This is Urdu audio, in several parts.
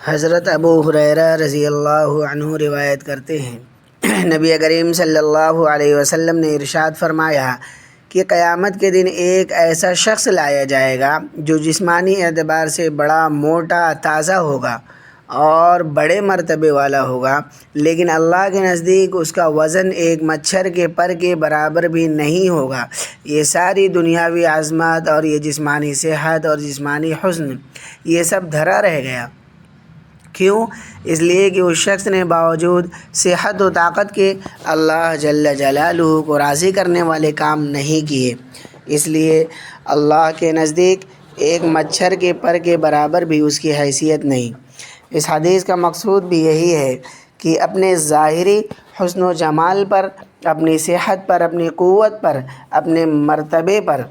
حضرت ابو ہریرہ رضی اللہ عنہ روایت کرتے ہیں، نبی کریم صلی اللہ علیہ وسلم نے ارشاد فرمایا کہ قیامت کے دن ایک ایسا شخص لایا جائے گا جو جسمانی اعتبار سے بڑا موٹا تازہ ہوگا اور بڑے مرتبے والا ہوگا، لیکن اللہ کے نزدیک اس کا وزن ایک مچھر کے پر کے برابر بھی نہیں ہوگا۔ یہ ساری دنیاوی عظمت اور یہ جسمانی صحت اور جسمانی حسن، یہ سب دھرا رہ گیا۔ کیوں؟ اس لیے کہ اس شخص نے باوجود صحت و طاقت کے اللہ جل جلالہ کو راضی کرنے والے کام نہیں کیے، اس لیے اللہ کے نزدیک ایک مچھر کے پر کے برابر بھی اس کی حیثیت نہیں۔ اس حدیث کا مقصود بھی یہی ہے کہ اپنے ظاہری حسن و جمال پر، اپنی صحت پر، اپنی قوت پر، اپنے مرتبے پر،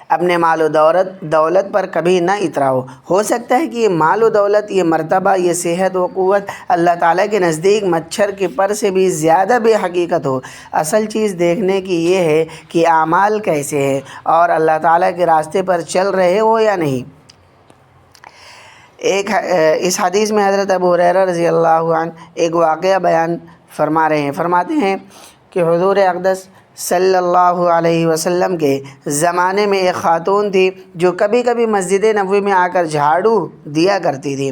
اپنے مال و دولت پر کبھی نہ اتراؤ۔ ہو سکتا ہے کہ یہ مال و دولت، یہ مرتبہ، یہ صحت و قوت اللہ تعالیٰ کے نزدیک مچھر کے پر سے بھی زیادہ بے حقیقت ہو۔ اصل چیز دیکھنے کی یہ ہے کہ اعمال کیسے ہیں اور اللہ تعالیٰ کے راستے پر چل رہے ہو یا نہیں۔ اس حدیث میں حضرت ابو ہریرہ رضی اللہ عنہ ایک واقعہ بیان فرماتے ہیں کہ حضور اقدس صلی اللہ علیہ وسلم کے زمانے میں ایک خاتون تھی جو کبھی کبھی مسجد نبوی میں آ کر جھاڑو دیا کرتی تھی،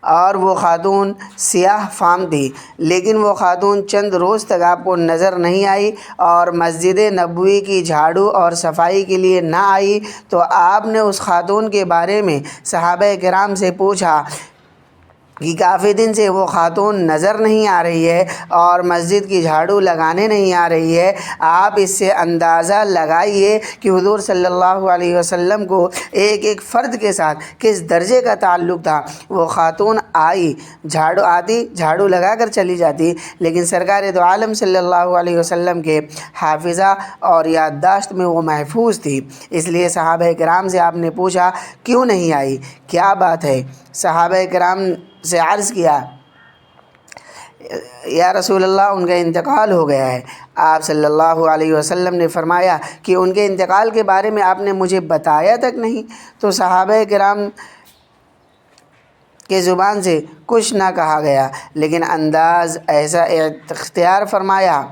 اور وہ خاتون سیاہ فام تھی، لیکن وہ خاتون چند روز تک آپ کو نظر نہیں آئی اور مسجد نبوی کی جھاڑو اور صفائی کے لیے نہ آئی، تو آپ نے اس خاتون کے بارے میں صحابہ کرام سے پوچھا کہ کافی دن سے وہ خاتون نظر نہیں آ رہی ہے اور مسجد کی جھاڑو لگانے نہیں آ رہی ہے، آپ اس سے اندازہ لگائیے کہ حضور صلی اللہ علیہ وسلم کو ایک ایک فرد کے ساتھ کس درجے کا تعلق تھا۔ وہ خاتون جھاڑو لگا کر چلی جاتی، لیکن سرکار دو عالم صلی اللہ علیہ وسلم کے حافظہ اور یادداشت میں وہ محفوظ تھی، اس لیے صحابہ کرام سے آپ نے پوچھا کیوں نہیں آئی، کیا بات ہے؟ صحابہ کرام سے عرض کیا یا رسول اللہ، ان کا انتقال ہو گیا ہے۔ آپ صلی اللہ علیہ وسلم نے فرمایا کہ ان کے انتقال کے بارے میں آپ نے مجھے بتایا تک نہیں۔ تو صحابہ کرام کے زبان سے کچھ نہ کہا گیا، لیکن انداز ایسا اختیار فرمایا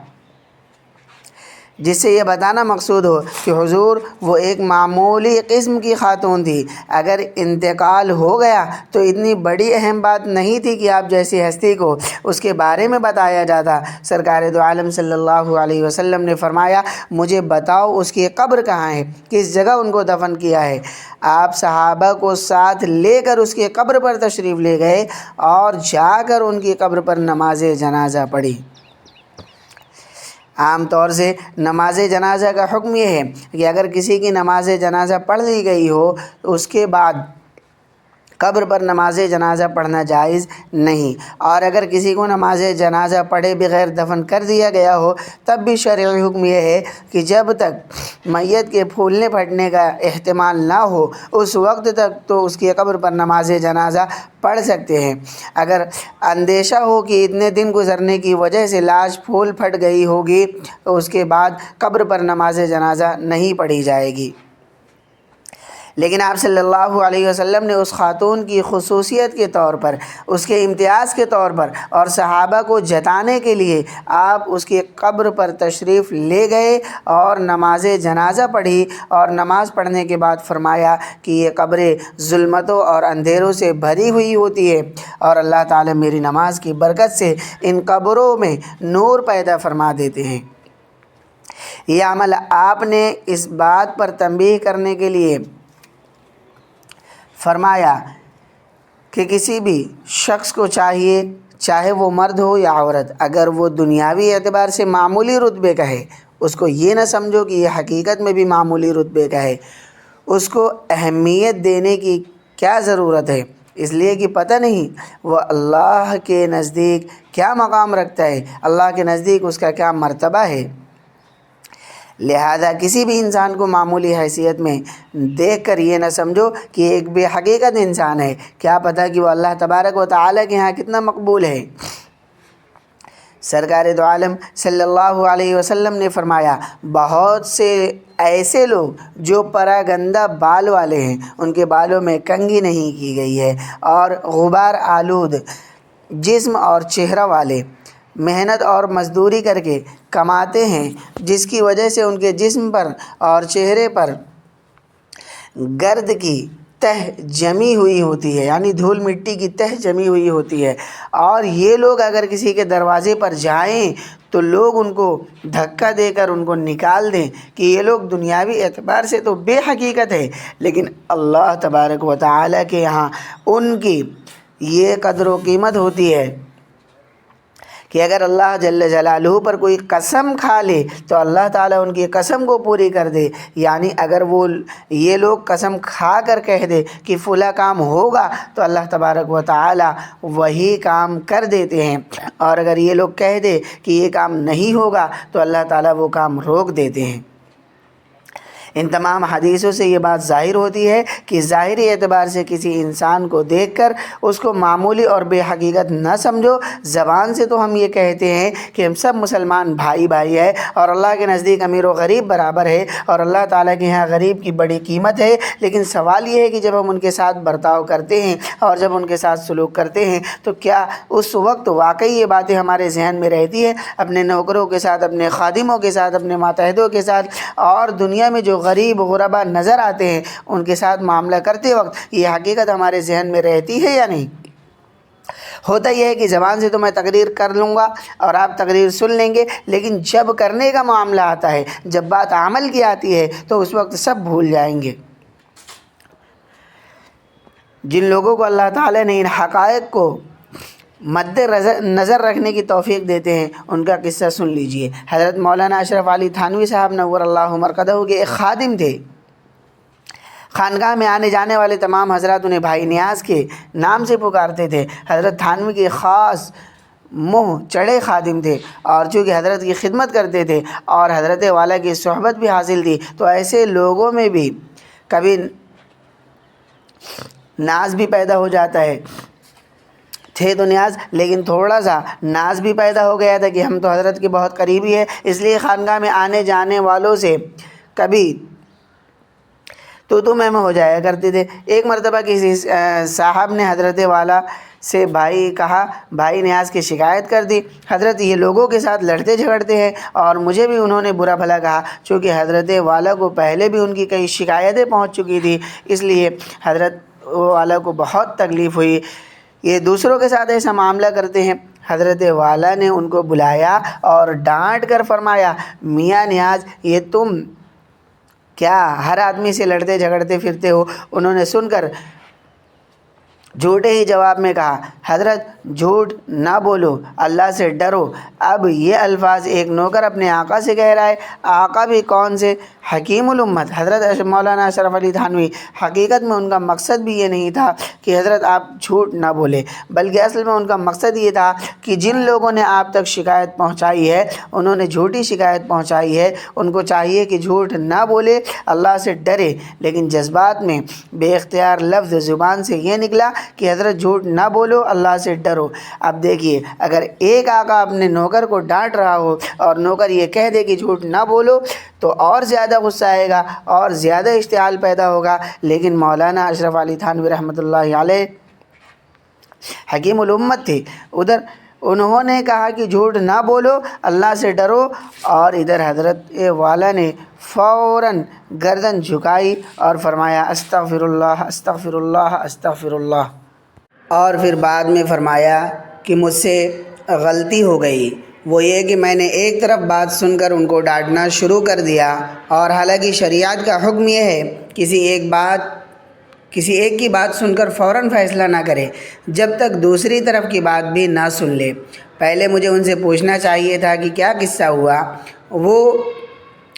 جس سے یہ بتانا مقصود ہو کہ حضور وہ ایک معمولی قسم کی خاتون تھی، اگر انتقال ہو گیا تو اتنی بڑی اہم بات نہیں تھی کہ آپ جیسی ہستی کو اس کے بارے میں بتایا جاتا۔ سرکار دو عالم صلی اللہ علیہ وسلم نے فرمایا مجھے بتاؤ اس کی قبر کہاں ہے، کس جگہ ان کو دفن کیا ہے۔ آپ صحابہ کو ساتھ لے کر اس کی قبر پر تشریف لے گئے اور جا کر ان کی قبر پر نماز جنازہ پڑھی۔ عام طور سے نماز جنازہ کا حکم یہ ہے کہ اگر کسی کی نماز جنازہ پڑھ لی گئی ہو تو اس کے بعد قبر پر نماز جنازہ پڑھنا جائز نہیں، اور اگر کسی کو نماز جنازہ پڑھے بغیر دفن کر دیا گیا ہو تب بھی شرعی حکم یہ ہے کہ جب تک میت کے پھولنے پھٹنے کا احتمال نہ ہو اس وقت تک تو اس کی قبر پر نماز جنازہ پڑھ سکتے ہیں۔ اگر اندیشہ ہو کہ اتنے دن گزرنے کی وجہ سے لاش پھول پھٹ گئی ہوگی تو اس کے بعد قبر پر نماز جنازہ نہیں پڑھی جائے گی۔ لیکن آپ صلی اللہ علیہ وسلم نے اس خاتون کی خصوصیت کے طور پر، اس کے امتیاز کے طور پر اور صحابہ کو جتانے کے لیے آپ اس کی قبر پر تشریف لے گئے اور نماز جنازہ پڑھی، اور نماز پڑھنے کے بعد فرمایا کہ یہ قبریں ظلمتوں اور اندھیروں سے بھری ہوئی ہوتی ہے اور اللہ تعالیٰ میری نماز کی برکت سے ان قبروں میں نور پیدا فرما دیتے ہیں۔ یہ عمل آپ نے اس بات پر تنبیہ کرنے کے لیے فرمایا کہ کسی بھی شخص کو چاہے وہ مرد ہو یا عورت، اگر وہ دنیاوی اعتبار سے معمولی رتبے کا ہے، اس کو یہ نہ سمجھو کہ یہ حقیقت میں بھی معمولی رتبے کا ہے، اس کو اہمیت دینے کی کیا ضرورت ہے، اس لیے کہ پتہ نہیں وہ اللہ کے نزدیک کیا مقام رکھتا ہے، اللہ کے نزدیک اس کا کیا مرتبہ ہے۔ لہذا کسی بھی انسان کو معمولی حیثیت میں دیکھ کر یہ نہ سمجھو کہ ایک بے حقیقت انسان ہے، کیا پتہ کہ وہ اللہ تبارک و تعالیٰ کے ہاں کتنا مقبول ہے۔ سرکار دو عالم صلی اللہ علیہ وسلم نے فرمایا، بہت سے ایسے لوگ جو پراگندہ بال والے ہیں، ان کے بالوں میں کنگھی نہیں کی گئی ہے، اور غبار آلود جسم اور چہرہ والے محنت اور مزدوری کر کے کماتے ہیں، جس کی وجہ سے ان کے جسم پر اور چہرے پر گرد کی تہ جمی ہوئی ہوتی ہے، یعنی دھول مٹی کی تہ جمی ہوئی ہوتی ہے، اور یہ لوگ اگر کسی کے دروازے پر جائیں تو لوگ ان کو دھکا دے کر ان کو نکال دیں کہ یہ لوگ دنیاوی اعتبار سے تو بے حقیقت ہے، لیکن اللہ تبارک و تعالیٰ کے یہاں ان کی یہ قدر و قیمت ہوتی ہے کہ اگر اللہ جل جلالہ پر کوئی قسم کھا لے تو اللہ تعالیٰ ان کی قسم کو پوری کر دے۔ یعنی اگر یہ لوگ قسم کھا کر کہہ دے کہ فلاں کام ہوگا تو اللہ تبارک و تعالیٰ وہی کام کر دیتے ہیں، اور اگر یہ لوگ کہہ دے کہ یہ کام نہیں ہوگا تو اللہ تعالیٰ وہ کام روک دیتے ہیں۔ ان تمام حدیثوں سے یہ بات ظاہر ہوتی ہے کہ ظاہری اعتبار سے کسی انسان کو دیکھ کر اس کو معمولی اور بے حقیقت نہ سمجھو۔ زبان سے تو ہم یہ کہتے ہیں کہ ہم سب مسلمان بھائی بھائی ہیں، اور اللہ کے نزدیک امیر و غریب برابر ہے، اور اللہ تعالیٰ کے یہاں غریب کی بڑی قیمت ہے، لیکن سوال یہ ہے کہ جب ہم ان کے ساتھ برتاؤ کرتے ہیں اور جب ان کے ساتھ سلوک کرتے ہیں تو کیا اس وقت واقعی یہ باتیں ہمارے ذہن میں رہتی ہیں؟ اپنے نوکروں کے ساتھ، اپنے خادموں کے ساتھ، اپنے ماتحدوں کے ساتھ، اور دنیا میں جو غریب غربا نظر آتے ہیں ان کے ساتھ معاملہ کرتے وقت یہ حقیقت ہمارے ذہن میں رہتی ہے یا نہیں؟ ہوتا یہ ہے کہ زبان سے تو میں تقریر کر لوں گا اور آپ تقریر سن لیں گے، لیکن جب کرنے کا معاملہ آتا ہے، جب بات عمل کی آتی ہے تو اس وقت سب بھول جائیں گے۔ جن لوگوں کو اللہ تعالیٰ نے ان حقائق کو مد نظر رکھنے کی توفیق دیتے ہیں ان کا قصہ سن لیجئے۔ حضرت مولانا اشرف علی تھانوی صاحب نور اللہ مرقدہ کے ایک خادم تھے۔ خانقاہ میں آنے جانے والے تمام حضرات انہیں بھائی نیاز کے نام سے پکارتے تھے۔ حضرت تھانوی کے خاص منہ چڑھے خادم تھے، اور چونکہ حضرت کی خدمت کرتے تھے اور حضرت والا کی صحبت بھی حاصل تھی تو ایسے لوگوں میں بھی کبھی ناز بھی پیدا ہو جاتا ہے۔ تھے تو نیاز، لیکن تھوڑا سا ناز بھی پیدا ہو گیا تھا کہ ہم تو حضرت کے بہت قریبی ہے، اس لیے خانقاہ میں آنے جانے والوں سے کبھی تو میں ہو جایا کرتے تھے۔ ایک مرتبہ کسی صاحب نے حضرت والا سے بھائی نیاز کی شکایت کر دی، حضرت یہ لوگوں کے ساتھ لڑتے جھگڑتے ہیں، اور مجھے بھی انہوں نے برا بھلا کہا، چونکہ حضرت والا کو پہلے بھی ان کی کئی شکایتیں پہنچ چکی تھی، اس لیے حضرت والا کو بہت تکلیف ہوئی۔ یہ دوسروں کے ساتھ ایسا معاملہ کرتے ہیں۔ حضرت والا نے ان کو بلایا اور ڈانٹ کر فرمایا، میاں نیاز یہ تم کیا ہر آدمی سے لڑتے جھگڑتے پھرتے ہو؟ انہوں نے سن کر جھوٹے ہی جواب میں کہا، حضرت جھوٹ نہ بولو، اللہ سے ڈرو۔ اب یہ الفاظ ایک نوکر اپنے آقا سے کہہ رہا ہے، آقا بھی کون سے؟ حکیم الامت حضرت مولانا اشرف علی تھانوی۔ حقیقت میں ان کا مقصد بھی یہ نہیں تھا کہ حضرت آپ جھوٹ نہ بولے، بلکہ اصل میں ان کا مقصد یہ تھا کہ جن لوگوں نے آپ تک شکایت پہنچائی ہے انہوں نے جھوٹی شکایت پہنچائی ہے، ان کو چاہیے کہ جھوٹ نہ بولے، اللہ سے ڈرے، لیکن جذبات میں بے اختیار لفظ زبان سے یہ نکلا کہ حضرت جھوٹ نہ بولو، اللہ سے ڈرو۔ اب دیکھیے، اگر ایک آقا اپنے نوکر کو ڈانٹ رہا ہو اور نوکر یہ کہہ دے کہ جھوٹ نہ بولو تو اور زیادہ غصہ آئے گا اور زیادہ اشتعال پیدا ہوگا، لیکن مولانا اشرف علی تھانوی رحمۃ اللہ علیہ حکیم الامت تھے، ادھر انہوں نے کہا کہ جھوٹ نہ بولو، اللہ سے ڈرو، اور ادھر حضرت والا نے فوراً گردن جھکائی اور فرمایا استغفر اللہ استغفر اللہ استغفر اللہ، اور پھر بعد میں فرمایا کہ مجھ سے غلطی ہو گئی، وہ یہ کہ میں نے ایک طرف بات سن کر ان کو ڈانٹنا شروع کر دیا، اور حالانکہ شریعت کا حکم یہ ہے کسی ایک کی بات سن کر فوراً فیصلہ نہ کرے جب تک دوسری طرف کی بات بھی نہ سن لے۔ پہلے مجھے ان سے پوچھنا چاہیے تھا کہ کیا قصہ ہوا، وہ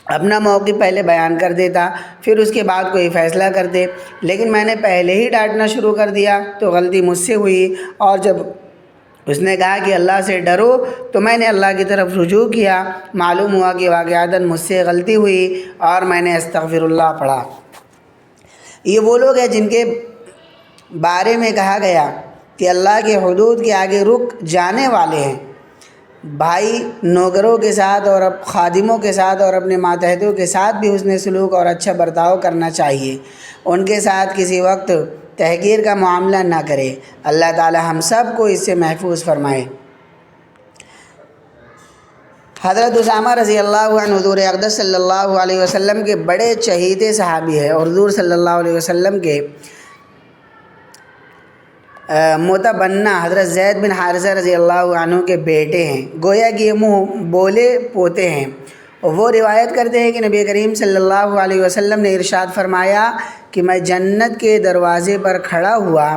اپنا موقف پہلے بیان کر دیتا، پھر اس کے بعد کوئی فیصلہ کرتے، لیکن میں نے پہلے ہی ڈانٹنا شروع کر دیا تو غلطی مجھ سے ہوئی، اور جب اس نے کہا کہ اللہ سے ڈرو تو میں نے اللہ کی طرف رجوع کیا، معلوم ہوا کہ واقعتاً مجھ سے غلطی ہوئی اور میں نے استغفر اللہ پڑھا۔ یہ وہ لوگ ہیں جن کے بارے میں کہا گیا کہ اللہ کے حدود کے آگے رک جانے والے ہیں، بھائی نوکروں کے ساتھ اور خادموں کے ساتھ اور اپنے ماتحتوں کے ساتھ بھی حسن سلوک اور اچھا برتاؤ کرنا چاہیے، ان کے ساتھ کسی وقت تحقیر کا معاملہ نہ کرے۔ اللہ تعالی ہم سب کو اس سے محفوظ فرمائے۔ حضرت اسامہ رضی اللہ عنہ حضور اقدس صلی اللہ علیہ وسلم کے بڑے چہیتے صحابی ہیں اور حضور صلی اللہ علیہ وسلم کے متبنہ حضرت زید بن حارثہ رضی اللہ عنہ کے بیٹے ہیں، گویا کہ یہ منہ بولے پوتے ہیں۔ وہ روایت کرتے ہیں کہ نبی کریم صلی اللہ علیہ وسلم نے ارشاد فرمایا کہ میں جنت کے دروازے پر کھڑا ہوا،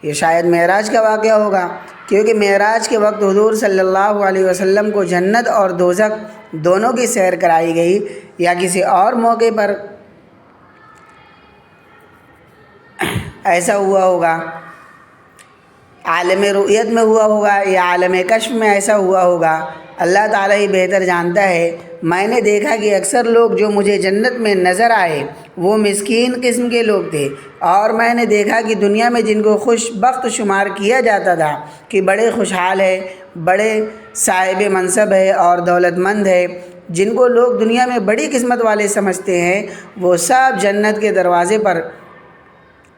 یہ شاید معراج کا واقعہ ہوگا، کیونکہ معراج کے وقت حضور صلی اللہ علیہ وسلم کو جنت اور دوزخ دونوں کی سیر کرائی گئی، یا کسی اور موقع پر ایسا ہوا ہوگا، عالم رؤیت میں ہوا ہوگا یا عالم کشف میں ایسا ہوا ہوگا، اللہ تعالیٰ ہی بہتر جانتا ہے۔ میں نے دیکھا کہ اکثر لوگ جو مجھے جنت میں نظر آئے وہ مسکین قسم کے لوگ تھے، اور میں نے دیکھا کہ دنیا میں جن کو خوش بخت شمار کیا جاتا تھا کہ بڑے خوشحال ہے، بڑے صاحب منصب ہے اور دولت مند ہے، جن کو لوگ دنیا میں بڑی قسمت والے سمجھتے ہیں، وہ سب جنت کے دروازے پر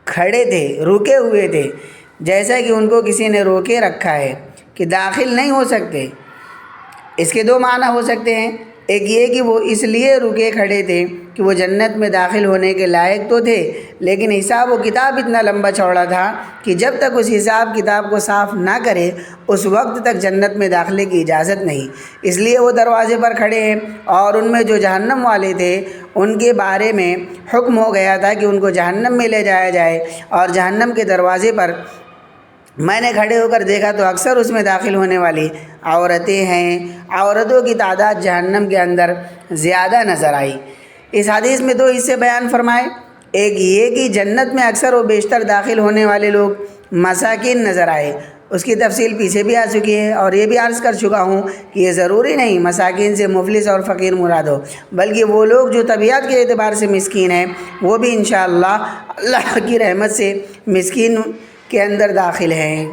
کھڑے تھے، رکے ہوئے تھے، جیسا کہ ان کو کسی نے روکے رکھا ہے کہ داخل نہیں ہو سکتے۔ اس کے دو معنی ہو سکتے ہیں، ایک یہ کہ وہ اس لیے رکے کھڑے تھے کہ وہ جنت میں داخل ہونے کے لائق تو تھے، لیکن حساب و کتاب اتنا لمبا چوڑا تھا کہ جب تک اس حساب کتاب کو صاف نہ کرے اس وقت تک جنت میں داخلے کی اجازت نہیں، اس لیے وہ دروازے پر کھڑے ہیں۔ اور ان میں جو جہنم والے تھے ان کے بارے میں حکم ہو گیا تھا کہ ان کو جہنم میں لے جایا جائے، اور جہنم کے دروازے پر میں نے کھڑے ہو کر دیکھا تو اکثر اس میں داخل ہونے والی عورتیں ہیں، عورتوں کی تعداد جہنم کے اندر زیادہ نظر آئی۔ اس حدیث میں دو حصے بیان فرمائے، ایک یہ کہ جنت میں اکثر و بیشتر داخل ہونے والے لوگ مساکین نظر آئے، اس کی تفصیل پیچھے بھی آ چکی ہے، اور یہ بھی عرض کر چکا ہوں کہ یہ ضروری نہیں مساکین سے مفلس اور فقیر مراد ہو، بلکہ وہ لوگ جو طبیعت کے اعتبار سے مسکین ہیں وہ بھی انشاءاللہ اللہ کی رحمت سے مسکین کے اندر داخل ہیں۔